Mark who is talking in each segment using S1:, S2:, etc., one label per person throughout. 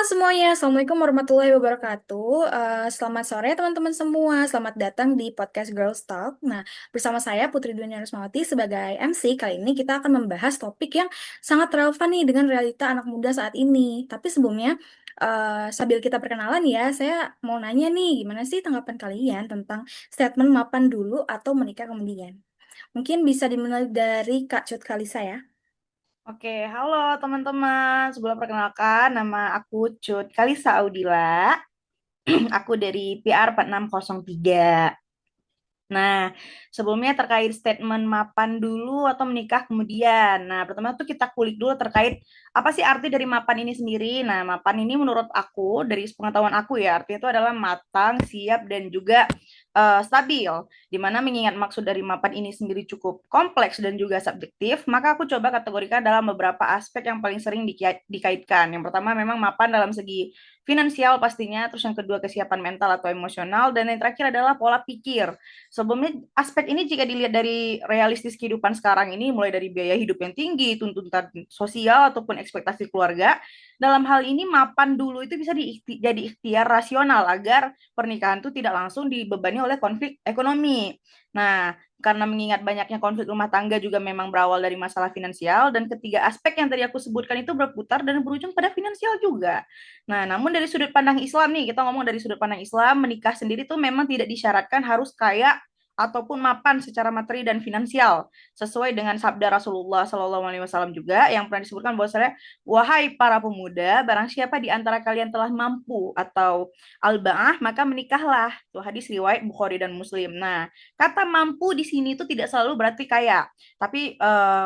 S1: Semuanya, Assalamualaikum warahmatullahi wabarakatuh. Selamat sore teman-teman semua, selamat datang di podcast Girls Talk. Nah, bersama saya Putri Dunia Rusmawati sebagai MC. Kali ini kita akan membahas topik yang sangat relevan nih dengan realita anak muda saat ini. Tapi sebelumnya, sambil kita perkenalan ya, saya mau nanya nih, gimana sih tanggapan kalian tentang statement mapan dulu atau menikah kemudian? Mungkin bisa dimulai dari Kak Cut Kalisa ya.
S2: Oke, halo teman-teman. Sebelum perkenalkan, nama aku Cut Kalisa Audila. Aku dari PR 4603. Nah, sebelumnya terkait statement mapan dulu atau menikah kemudian. Nah, pertama tuh kita kulik dulu terkait apa sih arti dari mapan ini sendiri. Nah, mapan ini menurut aku, dari pengetahuan aku ya, artinya itu adalah matang, siap, dan juga stabil. Dimana mengingat maksud dari mapan ini sendiri cukup kompleks dan juga subjektif, maka aku coba kategorikan dalam beberapa aspek yang paling sering dikaitkan. Yang pertama memang mapan dalam segi finansial pastinya, terus yang kedua kesiapan mental atau emosional, dan yang terakhir adalah pola pikir. Sebelumnya aspek ini jika dilihat dari realistis kehidupan sekarang ini, mulai dari biaya hidup yang tinggi, tuntutan sosial ataupun ekspektasi keluarga, dalam hal ini mapan dulu itu bisa jadi ikhtiar rasional agar pernikahan itu tidak langsung dibebani oleh konflik ekonomi. Nah, karena mengingat banyaknya konflik rumah tangga juga memang berawal dari masalah finansial, dan ketiga aspek yang tadi aku sebutkan itu berputar dan berujung pada finansial juga. Nah, namun dari sudut pandang Islam nih, kita ngomong dari sudut pandang Islam, menikah sendiri tuh memang tidak disyaratkan harus kaya ataupun mapan secara materi dan finansial, sesuai dengan sabda Rasulullah SAW juga yang pernah disebutkan bahwasanya, wahai para pemuda, barang siapa di antara kalian telah mampu atau al-ba'ah, maka menikahlah. Itu hadis riwayat Bukhari dan Muslim. Nah, kata mampu di sini itu tidak selalu berarti kaya, tapi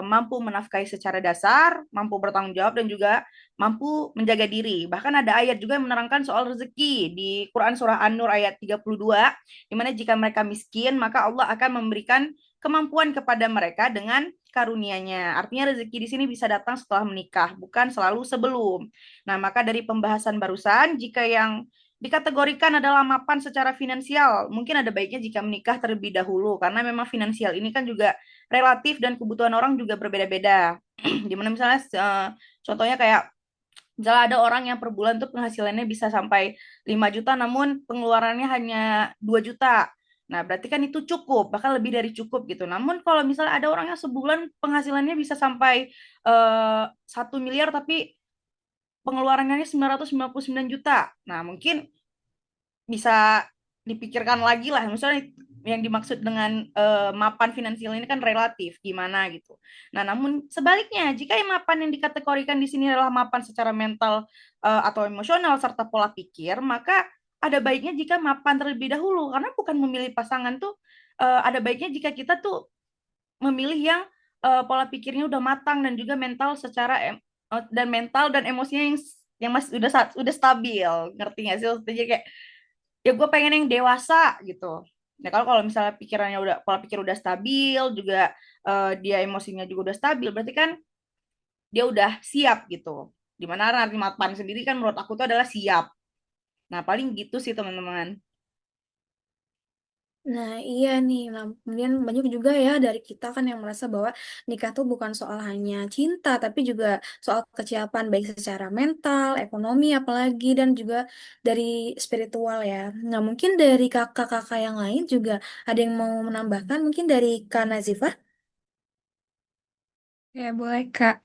S2: mampu menafkahi secara dasar, mampu bertanggung jawab, dan juga mampu menjaga diri. Bahkan ada ayat juga yang menerangkan soal rezeki di Quran surah An-Nur ayat 32, di mana jika mereka miskin, maka Allah akan memberikan kemampuan kepada mereka dengan karunia-Nya. Artinya rezeki di sini bisa datang setelah menikah, bukan selalu sebelum. Nah, maka dari pembahasan barusan, jika yang dikategorikan adalah mapan secara finansial, mungkin ada baiknya jika menikah terlebih dahulu, karena memang finansial ini kan juga relatif dan kebutuhan orang juga berbeda-beda. Dimana misalnya contohnya kayak misalnya ada orang yang per bulan tuh penghasilannya bisa sampai 5 juta, namun pengeluarannya hanya 2 juta. Nah, berarti kan itu cukup, bahkan lebih dari cukup gitu. Namun kalau misalnya ada orang yang sebulan penghasilannya bisa sampai 1 miliar, tapi pengeluarannya 999 juta. Nah, mungkin bisa dipikirkan lagi lah. Misalnya yang dimaksud dengan mapan finansial ini kan relatif, gimana gitu. Nah, namun sebaliknya, jika yang mapan yang dikategorikan di sini adalah mapan secara mental atau emosional serta pola pikir, maka ada baiknya jika mapan terlebih dahulu, karena bukan memilih pasangan tuh, ada baiknya jika kita tuh memilih yang pola pikirnya udah matang dan juga mental dan mental dan emosinya yang masih udah stabil, ngerti nggak sih? Jadi kayak ya gue pengen yang dewasa gitu. Nah, kalau kalau misalnya pikirannya udah, pola pikir udah stabil juga, dia emosinya juga udah stabil, berarti kan dia udah siap gitu. Dimana nanti matpan sendiri kan menurut aku tuh adalah siap. Nah, paling gitu sih teman-teman.
S1: Nah, iya nih. Nah, kemudian banyak juga ya dari kita kan yang merasa bahwa nikah tuh bukan soal hanya cinta, tapi juga soal kesiapan baik secara mental, ekonomi, apalagi dan juga dari spiritual ya. Nah, mungkin dari kakak-kakak yang lain juga ada yang mau menambahkan, mungkin dari Kak Nazifah.
S3: Ya, boleh Kak.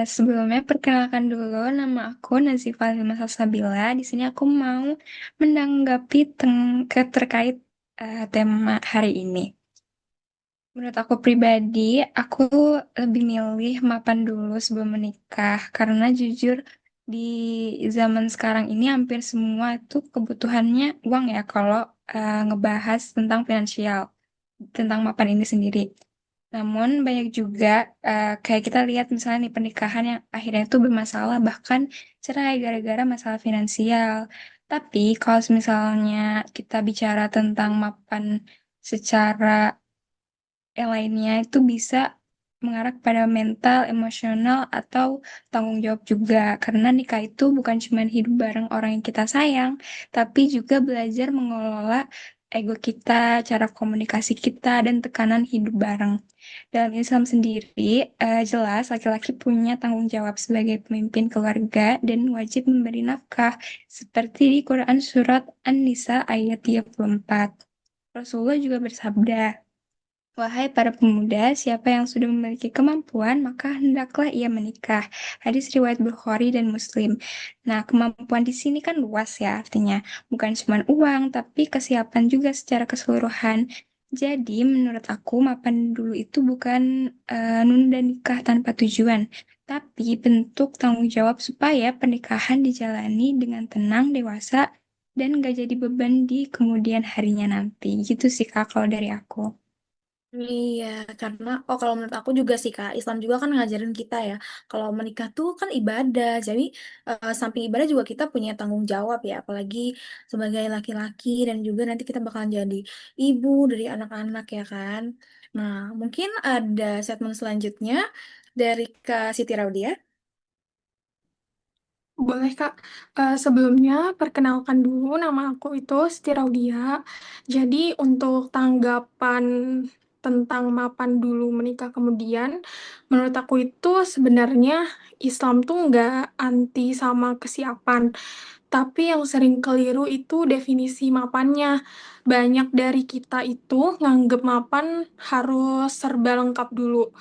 S3: Sebelumnya perkenalkan dulu, nama aku Nazifa Lima Salsabila. Di sini aku mau menanggapi terkait tema hari ini. Menurut aku pribadi, aku lebih milih mapan dulu sebelum menikah. Karena jujur, di zaman sekarang ini hampir semua itu kebutuhannya uang ya kalau ngebahas tentang finansial, tentang mapan ini sendiri. Namun banyak juga kayak kita lihat misalnya nih pernikahan yang akhirnya itu bermasalah bahkan cerai gara-gara masalah finansial. Tapi kalau misalnya kita bicara tentang mapan secara yang lainnya itu bisa mengarah pada mental, emosional, atau tanggung jawab juga. Karena nikah itu bukan cuma hidup bareng orang yang kita sayang, tapi juga belajar mengelola ego kita, cara komunikasi kita, dan tekanan hidup bareng. Dalam Islam sendiri, jelas laki-laki punya tanggung jawab sebagai pemimpin keluarga dan wajib memberi nafkah, seperti di Quran Surat An-Nisa ayat 34. Rasulullah juga bersabda, "Wahai para pemuda, siapa yang sudah memiliki kemampuan, maka hendaklah ia menikah." Hadis riwayat Bukhari dan Muslim. Nah, kemampuan di sini kan luas ya artinya. Bukan cuma uang, tapi kesiapan juga secara keseluruhan. Jadi, menurut aku, mapan dulu itu bukan nunda nikah tanpa tujuan, tapi bentuk tanggung jawab supaya pernikahan dijalani dengan tenang, dewasa, dan gak jadi beban di kemudian harinya nanti. Gitu sih, Kak, kalau dari aku.
S1: Iya, karena kalau menurut aku juga sih Kak, Islam juga kan ngajarin kita ya, kalau menikah tuh kan ibadah. Jadi samping ibadah juga kita punya tanggung jawab ya, apalagi sebagai laki-laki dan juga nanti kita bakalan jadi ibu dari anak-anak ya kan. Nah, mungkin ada segmen selanjutnya dari Kak Siti Raudia.
S4: Boleh Kak. Sebelumnya perkenalkan dulu nama aku itu Siti Raudia. Jadi untuk tanggapan tentang mapan dulu menikah kemudian, menurut aku itu sebenarnya Islam tuh nggak anti sama kesiapan. Tapi yang sering keliru itu definisi mapannya. Banyak dari kita itu nganggep mapan harus serba lengkap dulu.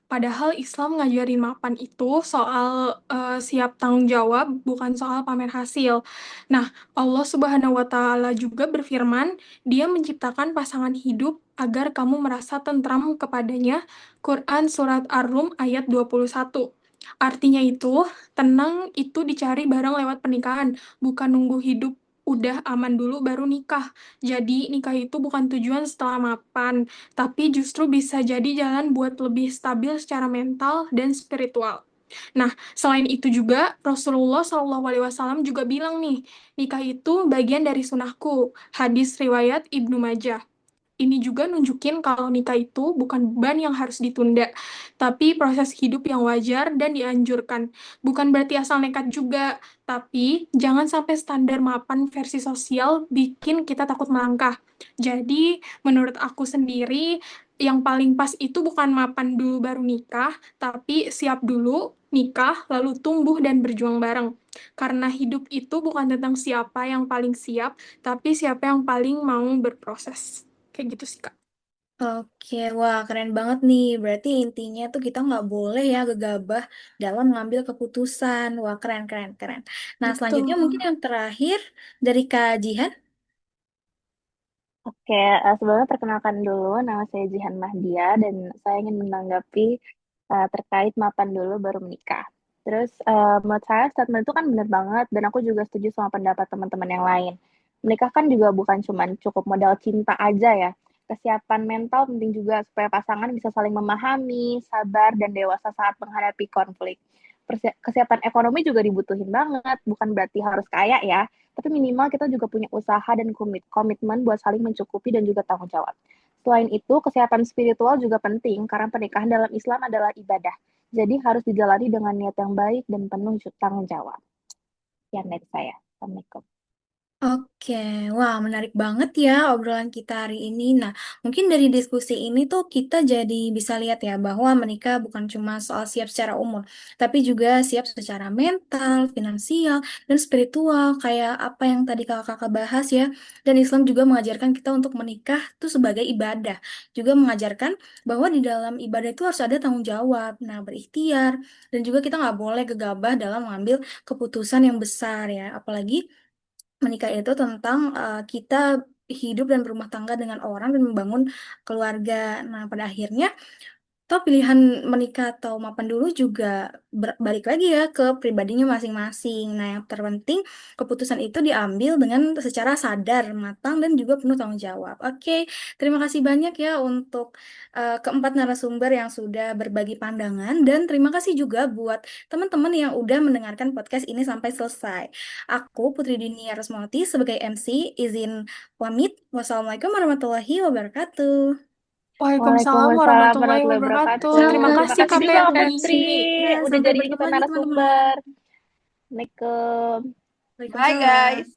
S4: Padahal Islam ngajarin mapan itu soal siap tanggung jawab, bukan soal pamer hasil. Nah, Allah Subhanahu wa Ta'ala juga berfirman, Dia menciptakan pasangan hidup agar kamu merasa tentram kepadanya. Quran Surat Ar-Rum ayat 21. Artinya itu, tenang itu dicari bareng lewat pernikahan, bukan nunggu hidup udah aman dulu baru nikah. Jadi, nikah itu bukan tujuan setelah mapan, tapi justru bisa jadi jalan buat lebih stabil secara mental dan spiritual. Nah, selain itu juga Rasulullah SAW juga bilang nih, nikah itu bagian dari sunahku. Hadis riwayat Ibnu Majah. Ini juga nunjukin kalau nikah itu bukan beban yang harus ditunda, tapi proses hidup yang wajar dan dianjurkan. Bukan berarti asal nekat juga, tapi jangan sampai standar mapan versi sosial bikin kita takut melangkah. Jadi, menurut aku sendiri, yang paling pas itu bukan mapan dulu baru nikah, tapi siap dulu, nikah, lalu tumbuh dan berjuang bareng. Karena hidup itu bukan tentang siapa yang paling siap, tapi siapa yang paling mau berproses. Kayak gitu sih, Kak.
S1: Oke, wah keren banget nih. Berarti intinya tuh kita nggak boleh ya gegabah dalam mengambil keputusan. Wah keren, keren, keren. Nah selanjutnya mungkin
S4: Betul.
S1: yang terakhir dari Kak Jihan.
S5: Oke, sebelumnya perkenalkan dulu, nama saya Jihan Mahdia dan saya ingin menanggapi terkait mapan dulu baru menikah. Terus menurut saya statement itu kan benar banget dan aku juga setuju sama pendapat teman-teman yang lain. Menikah kan juga bukan cuma cukup modal cinta aja ya. Kesiapan mental penting juga supaya pasangan bisa saling memahami, sabar, dan dewasa saat menghadapi konflik. Kesiapan ekonomi juga dibutuhin banget, bukan berarti harus kaya ya, tapi minimal kita juga punya usaha dan komitmen buat saling mencukupi dan juga tanggung jawab. Selain itu, kesiapan spiritual juga penting karena pernikahan dalam Islam adalah ibadah. Jadi harus dijalani dengan niat yang baik dan penuh tanggung jawab. Sekian dari saya. Assalamualaikum.
S1: Oke, wah menarik banget ya obrolan kita hari ini. Nah, mungkin dari diskusi ini tuh kita jadi bisa lihat ya bahwa menikah bukan cuma soal siap secara umur, tapi juga siap secara mental, finansial, dan spiritual kayak apa yang tadi kakak-kakak bahas ya. Dan Islam juga mengajarkan kita untuk menikah tuh sebagai ibadah. Juga mengajarkan bahwa di dalam ibadah itu harus ada tanggung jawab, nah berikhtiar, dan juga kita nggak boleh gegabah dalam mengambil keputusan yang besar ya. Apalagi menikah itu tentang kita hidup dan berumah tangga dengan orang dan membangun keluarga. Nah, pada akhirnya toh pilihan menikah atau mapan dulu juga balik lagi ya ke pribadinya masing-masing. Nah, yang terpenting keputusan itu diambil dengan secara sadar, matang, dan juga penuh tanggung jawab. Oke, terima kasih banyak ya untuk keempat narasumber yang sudah berbagi pandangan dan terima kasih juga buat teman-teman yang udah mendengarkan podcast ini sampai selesai. Aku Putri Dunia Rusmawati sebagai MC izin pamit. Wassalamualaikum warahmatullahi wabarakatuh.
S4: Waalaikumsalam
S5: Waalaikumsalam
S4: warahmatullahi
S5: warahmatullahi
S4: wabarakatuh.
S5: wabarakatuh.
S4: Terima
S3: Sama,
S5: Terima
S4: kasih
S5: kasih
S4: KP
S5: juga
S3: terima
S5: Kak
S4: udah
S5: Putri
S4: ngisi.
S3: kasih.
S1: Ya,
S5: udah
S1: sampai
S5: jadiin
S1: bertemu
S5: kita
S1: lagi teman-teman.
S5: narasumber. Assalamualaikum.
S2: Bye
S1: Waalaikumsalam.
S2: guys.